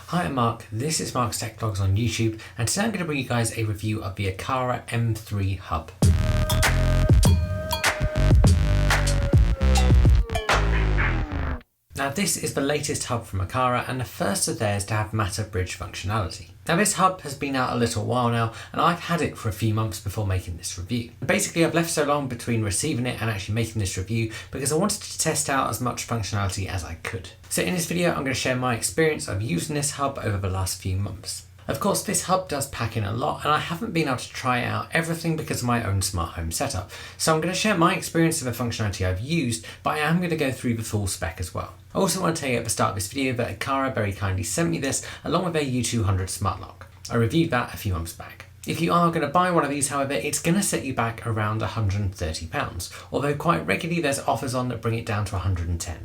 Hi, I'm Mark, this is Mark's Tech Vlogs on YouTube, and today I'm going to bring you guys a review of the Aqara M3 Hub. Now this is the latest hub from Aqara and the first of theirs to have Matter Bridge functionality. Now this hub has been out a little while now and I've had it for a few months before making this review. Basically I've left so long between receiving it and actually making this review because I wanted to test out as much functionality as I could. So in this video I'm going to share my experience of using this hub over the last few months. Of course, this hub does pack in a lot and I haven't been able to try out everything because of my own smart home setup. So I'm going to share my experience of the functionality I've used, but I am going to go through the full spec as well. I also want to tell you at the start of this video that Aqara very kindly sent me this along with their U200 smart lock. I reviewed that a few months back. If you are going to buy one of these, however, it's going to set you back around £130, although quite regularly there's offers on that bring it down to £110.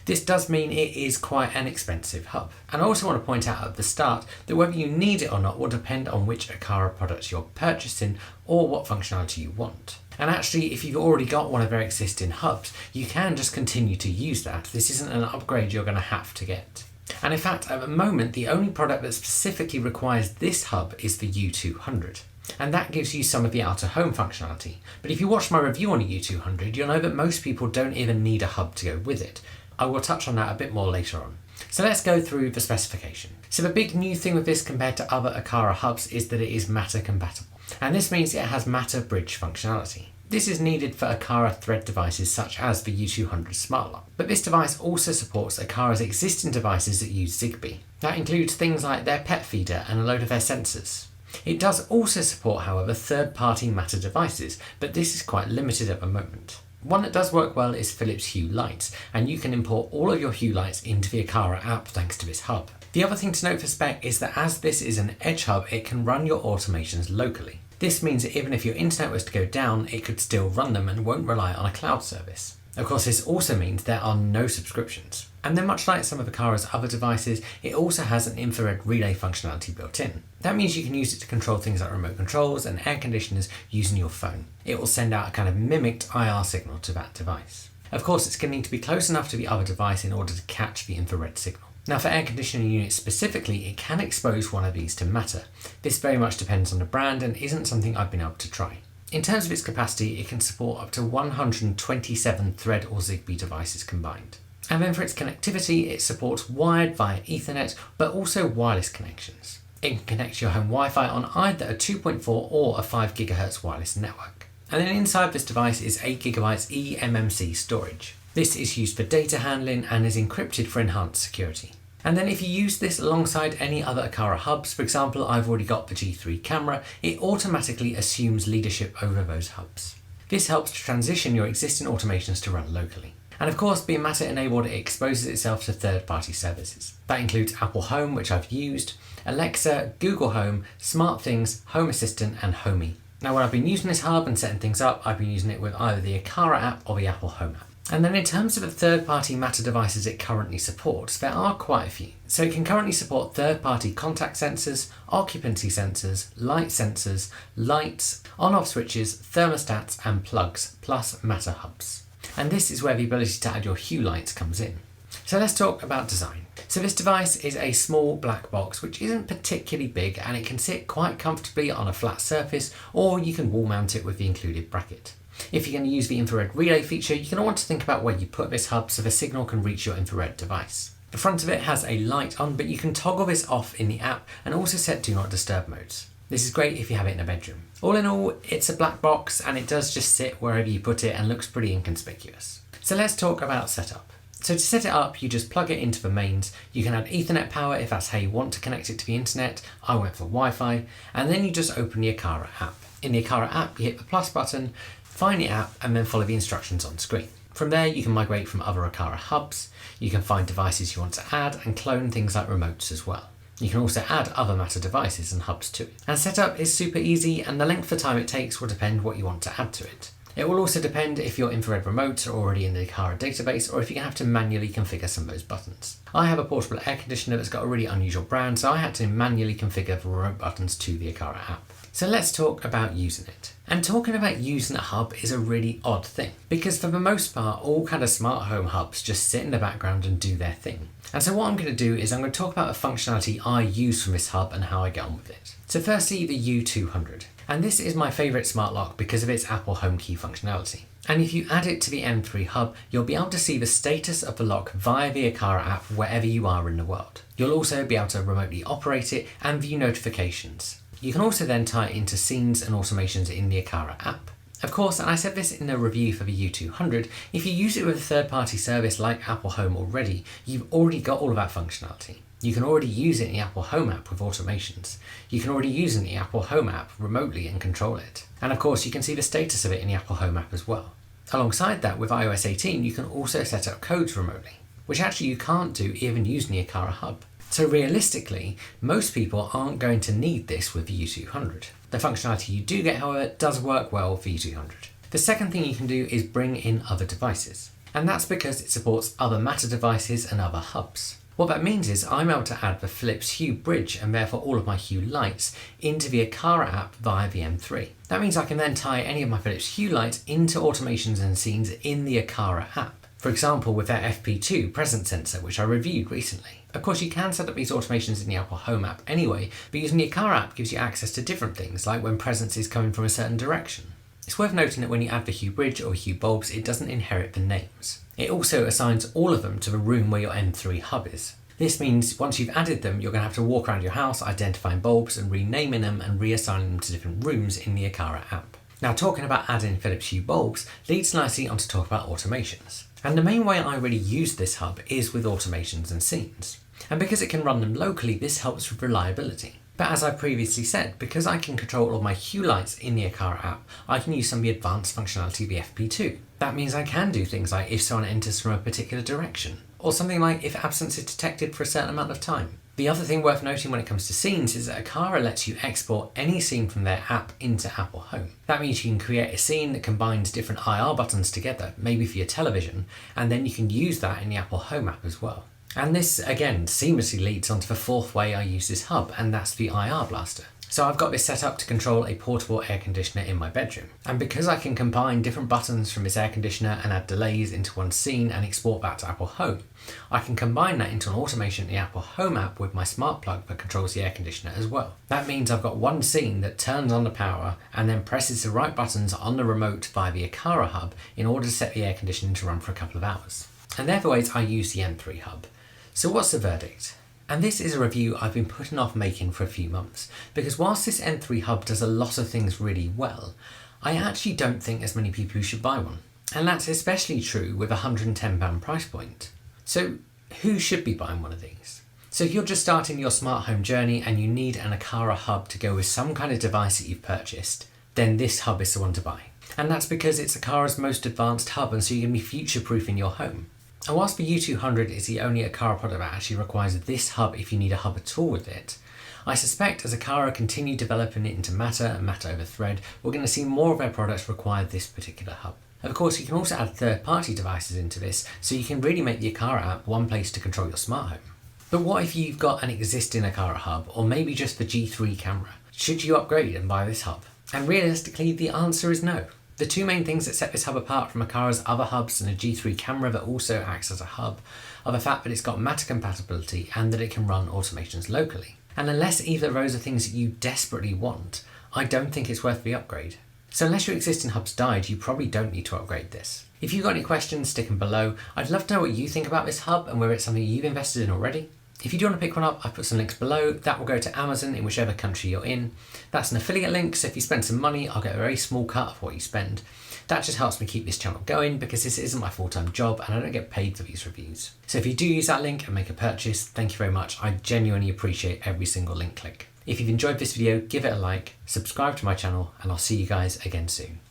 This does mean it is quite an expensive hub. And I also want to point out at the start that whether you need it or not will depend on which Aqara products you're purchasing or what functionality you want. And actually, if you've already got one of their existing hubs, you can just continue to use that. This isn't an upgrade you're going to have to get. And in fact, at the moment, the only product that specifically requires this hub is the U200. And that gives you some of the outer home functionality. But if you watch my review on a U200, you'll know that most people don't even need a hub to go with it. I will touch on that a bit more later on. So let's go through the specification. So the big new thing with this compared to other Aqara hubs is that it is Matter compatible. And this means it has Matter Bridge functionality. This is needed for Aqara Thread devices such as the U200 Smart Lock. But this device also supports Aqara's existing devices that use Zigbee. That includes things like their pet feeder and a load of their sensors. It does also support, however, third-party Matter devices, but this is quite limited at the moment. One that does work well is Philips Hue lights, and you can import all of your Hue lights into the Aqara app thanks to this hub. The other thing to note for spec is that as this is an edge hub, it can run your automations locally. This means that even if your internet was to go down, it could still run them and won't rely on a cloud service. Of course, this also means there are no subscriptions. And then much like some of Aqara's other devices, it also has an infrared relay functionality built in. That means you can use it to control things like remote controls and air conditioners using your phone. It will send out a kind of mimicked IR signal to that device. Of course, it's going to need to be close enough to the other device in order to catch the infrared signal. Now for air conditioning units specifically, it can expose one of these to Matter. This very much depends on the brand and isn't something I've been able to try. In terms of its capacity, it can support up to 127 Thread or Zigbee devices combined. And then for its connectivity, it supports wired via Ethernet, but also wireless connections. It can connect to your home Wi-Fi on either a 2.4 or a 5 GHz wireless network. And then inside this device is 8 GB eMMC storage. This is used for data handling and is encrypted for enhanced security. And then if you use this alongside any other Aqara hubs, for example, I've already got the G3 camera, it automatically assumes leadership over those hubs. This helps to transition your existing automations to run locally. And of course, being Matter enabled, it exposes itself to third-party services. That includes Apple Home, which I've used, Alexa, Google Home, SmartThings, Home Assistant, and Homey. Now when I've been using this hub and setting things up, I've been using it with either the Aqara app or the Apple Home app. And then in terms of the third-party Matter devices it currently supports, there are quite a few. So it can currently support third-party contact sensors, occupancy sensors, light sensors, lights, on-off switches, thermostats and plugs, plus Matter hubs. And this is where the ability to add your Hue lights comes in. So let's talk about design. So this device is a small black box which isn't particularly big and it can sit quite comfortably on a flat surface, or you can wall mount it with the included bracket. If you're going to use the infrared relay feature, you're going to want to think about where you put this hub so the signal can reach your infrared device. The front of it has a light on, but you can toggle this off in the app and also set Do Not Disturb modes. This is great if you have it in a bedroom. All in all, it's a black box and it does just sit wherever you put it and looks pretty inconspicuous. So let's talk about setup. So to set it up, you just plug it into the mains. You can add Ethernet power if that's how you want to connect it to the internet. I went for Wi-Fi, and then you just open the Aqara app. In the Aqara app, you hit the plus button, find the app, and then follow the instructions on screen. From there, you can migrate from other Aqara hubs. You can find devices you want to add and clone things like remotes as well. You can also add other Matter devices and hubs to it. And setup is super easy, and the length of time it takes will depend what you want to add to it. It will also depend if your infrared remotes are already in the Aqara database or if you have to manually configure some of those buttons. I have a portable air conditioner that's got a really unusual brand, so I had to manually configure the remote buttons to the Aqara app. So let's talk about using it. And talking about using a hub is a really odd thing, because for the most part, all kind of smart home hubs just sit in the background and do their thing. And so what I'm going to do is I'm going to talk about the functionality I use from this hub and how I get on with it. So firstly, the U200. And this is my favourite smart lock because of its Apple Home key functionality. And if you add it to the M3 hub, you'll be able to see the status of the lock via the Aqara app wherever you are in the world. You'll also be able to remotely operate it and view notifications. You can also then tie it into scenes and automations in the Aqara app. Of course, and I said this in the review for the U200, if you use it with a third-party service like Apple Home already, you've already got all of that functionality. You can already use it in the Apple Home app with automations. You can already use it in the Apple Home app remotely and control it. And of course, you can see the status of it in the Apple Home app as well. Alongside that, with iOS 18, you can also set up codes remotely, which actually you can't do even using the Aqara Hub. So realistically, most people aren't going to need this with the U200. The functionality you do get, however, does work well with the U200. The second thing you can do is bring in other devices. And that's because it supports other Matter devices and other hubs. What that means is I'm able to add the Philips Hue bridge and therefore all of my Hue lights into the Aqara app via the M3. That means I can then tie any of my Philips Hue lights into automations and scenes in the Aqara app. For example, with their FP2 presence sensor, which I reviewed recently. Of course, you can set up these automations in the Apple Home app anyway, but using the Aqara app gives you access to different things, like when presence is coming from a certain direction. It's worth noting that when you add the Hue bridge or Hue bulbs, it doesn't inherit the names. It also assigns all of them to the room where your M3 hub is. This means once you've added them, you're going to have to walk around your house identifying bulbs and renaming them and reassigning them to different rooms in the Aqara app. Now, talking about adding Philips Hue bulbs leads nicely on to talk about automations. And the main way I really use this hub is with automations and scenes. And because it can run them locally, this helps with reliability. But as I previously said, because I can control all of my Hue lights in the Aqara app, I can use some of the advanced functionality of the FP2. That means I can do things like if someone enters from a particular direction, or something like if absence is detected for a certain amount of time. The other thing worth noting when it comes to scenes is that Aqara lets you export any scene from their app into Apple Home. That means you can create a scene that combines different IR buttons together, maybe for your television, and then you can use that in the Apple Home app as well. And this, again, seamlessly leads onto the fourth way I use this hub, and that's the IR blaster. So I've got this set up to control a portable air conditioner in my bedroom. And because I can combine different buttons from this air conditioner and add delays into one scene and export that to Apple Home, I can combine that into an automation in the Apple Home app with my smart plug that controls the air conditioner as well. That means I've got one scene that turns on the power and then presses the right buttons on the remote via the Aqara Hub in order to set the air conditioning to run for a couple of hours. And they're the ways I use the M3 hub. So what's the verdict? And this is a review I've been putting off making for a few months, because whilst this M3 hub does a lot of things really well, I actually don't think there's many people who should buy one. And that's especially true with a £110 price point. So who should be buying one of these? So if you're just starting your smart home journey and you need an Aqara hub to go with some kind of device that you've purchased, then this hub is the one to buy. And that's because it's Aqara's most advanced hub, and so you can be future-proofing your home. And whilst the U200 is the only Aqara product that actually requires this hub if you need a hub at all with it, I suspect as Aqara continue developing it into Matter and Matter over Thread, we're going to see more of their products require this particular hub. Of course, you can also add third-party devices into this, so you can really make the Aqara app one place to control your smart home. But what if you've got an existing Aqara hub, or maybe just the G3 camera? Should you upgrade and buy this hub? And realistically, the answer is no. The two main things that set this hub apart from Aqara's other hubs and a G3 camera that also acts as a hub are the fact that it's got Matter compatibility and that it can run automations locally. And unless either of those are things that you desperately want, I don't think it's worth the upgrade. So unless your existing hub's died, you probably don't need to upgrade this. If you've got any questions, stick them below. I'd love to know what you think about this hub and whether it's something you've invested in already. If you do want to pick one up, I've put some links below. That will go to Amazon in whichever country you're in. That's an affiliate link, so if you spend some money, I'll get a very small cut of what you spend. That just helps me keep this channel going because this isn't my full-time job and I don't get paid for these reviews. So if you do use that link and make a purchase, thank you very much. I genuinely appreciate every single link click. If you've enjoyed this video, give it a like, subscribe to my channel, and I'll see you guys again soon.